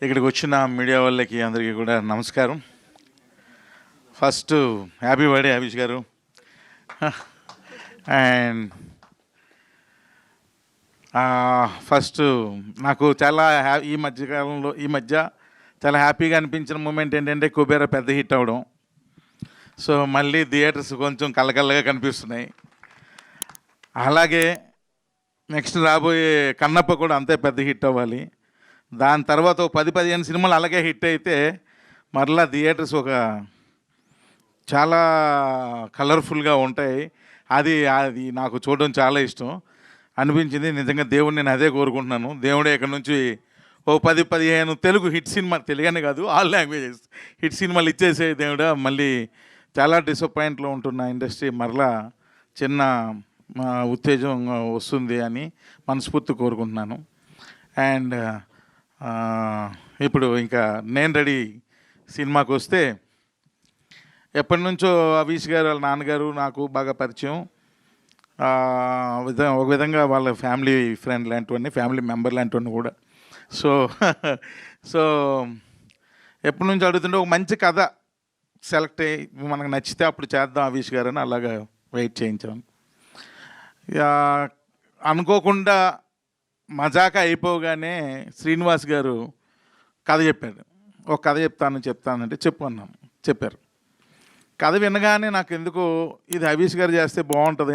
ఇక్కడికి వచ్చిన మీడియా వాళ్ళకి అందరికీ కూడా నమస్కారం. ఫస్ట్ హ్యాపీ బర్త్డే అభిష్ గారు. అండ్ ఫస్ట్ నాకు చాలా ఈ మధ్య చాలా హ్యాపీగా అనిపించిన మూమెంట్ ఏంటంటే కుబేరా పెద్ద హిట్ అవ్వడం. సో మళ్ళీ థియేటర్స్ కొంచెం కళ్ళకల్లగా కనిపిస్తున్నాయి. అలాగే నెక్స్ట్ రాబోయే కన్నప్ప కూడా అంతే పెద్ద హిట్ అవ్వాలి. దాని తర్వాత 10-15 సినిమాలు అలాగే హిట్ అయితే మరలా థియేటర్స్ ఒక చాలా కలర్ఫుల్గా ఉంటాయి. అది నాకు చూడడం చాలా ఇష్టం అనిపించింది. నిజంగా దేవుడిని నేను అదే కోరుకుంటున్నాను. దేవుడే ఇక్కడ నుంచి 10-15 తెలుగు హిట్ సినిమా, తెలుగనే కాదు ఆల్ లాంగ్వేజెస్ హిట్ సినిమాలు ఇచ్చేసే దేవుడా. మళ్ళీ చాలా డిసప్పాయింట్లో ఉంటున్న ఇండస్ట్రీ మరలా చిన్న ఉత్తేజం వస్తుంది అని మనస్ఫూర్తి కోరుకుంటున్నాను. అండ్ ఇప్పుడు ఇంకా నేను రెడీ సినిమాకి వస్తే, ఎప్పటి నుంచో అభిష్ గారు వాళ్ళ నాన్నగారు నాకు బాగా పరిచయం. ఒక విధంగా వాళ్ళ ఫ్యామిలీ ఫ్రెండ్ లాంటివన్నీ, ఫ్యామిలీ మెంబర్ లాంటివన్నీ కూడా. సో ఎప్పటి నుంచి అడుగుతుంటే ఒక మంచి కథ సెలెక్ట్ అయ్యి మనకు నచ్చితే అప్పుడు చేద్దాం అభిష్ గారు అని అలాగా వెయిట్ చేయించాం. అనుకోకుండా మజాకా అయిపోగానే శ్రీనివాస్ గారు కథ చెప్పాడు. ఒక కథ చెప్తానంటే చెప్పారు. కథ వినగానే నాకు ఎందుకో ఇది అభిష్ గారు చేస్తే బాగుంటుంది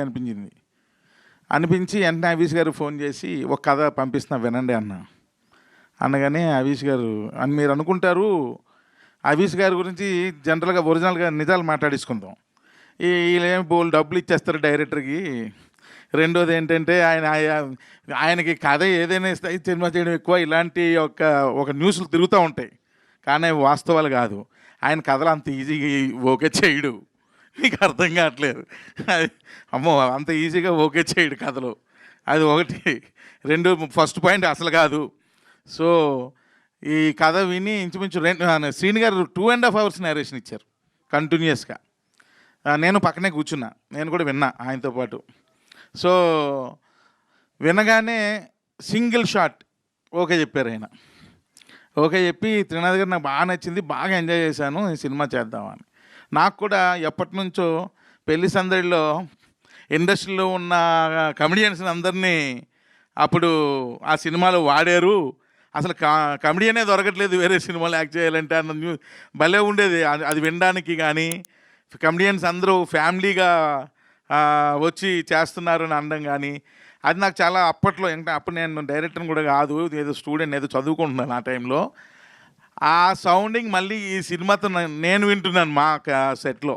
అనిపించి వెంటనే అభిష్ గారు ఫోన్ చేసి ఒక కథ పంపిస్తున్నా వినండి అనగానే అభిష్ గారు అని మీరు అనుకుంటారు, అభిష్ గారి గురించి జనరల్గా ఒరిజినల్గా నిజాలు మాట్లాడేసుకుందాం. వీళ్ళేమి బోల్ డబ్బులు ఇచ్చేస్తారు డైరెక్టర్కి. రెండోది ఏంటంటే ఆయనకి కథ ఏదైనా ఇస్తే సినిమా చేయడం ఎక్కువ, ఇలాంటి ఒక న్యూస్లు తిరుగుతూ ఉంటాయి. కానీ వాస్తవాలు కాదు. ఆయన కథలు అంత ఈజీగా ఓకే చేయడు. మీకు అర్థం కావట్లేదు. అమ్మో అంత ఈజీగా ఓకే చేయడు కథలు. అది ఒకటి. రెండు, ఫస్ట్ పాయింట్ అసలు కాదు. సో ఈ కథ విని ఇంచుమించు శ్రీని గారు 2.5 hours నేరేషన్ ఇచ్చారు కంటిన్యూస్గా. నేను పక్కనే కూర్చున్నా, నేను కూడా విన్నా ఆయనతో పాటు. సో వినగానే సింగిల్ షాట్ ఓకే చెప్పారు ఆయన. ఓకే చెప్పి త్రినాథ్ గారు నాకు బాగా నచ్చింది, బాగా ఎంజాయ్ చేశాను, ఈ సినిమా చేద్దామని. నాకు కూడా ఎప్పటి నుంచో పెళ్లి సందడిలో ఇండస్ట్రీలో ఉన్న కమెడియన్స్ని అందరినీ అప్పుడు ఆ సినిమాలో వాడారు. అసలు కమెడియనే దొరకట్లేదు వేరే సినిమాలు యాక్ట్ చేయాలంటే అన్న భలే ఉండేది అది వినడానికి. కానీ కమెడియన్స్ అందరూ ఫ్యామిలీగా వచ్చి చేస్తున్నారని అనడం కానీ అది నాకు చాలా అప్పట్లో, అంటే అప్పుడు నేను డైరెక్టర్ని కూడా కాదు, ఏదో స్టూడెంట్, ఏదో చదువుకుంటున్నాను ఆ టైంలో. ఆ సౌండింగ్ మళ్ళీ ఈ సినిమాతో నేను వింటున్నాను మా సెట్లో.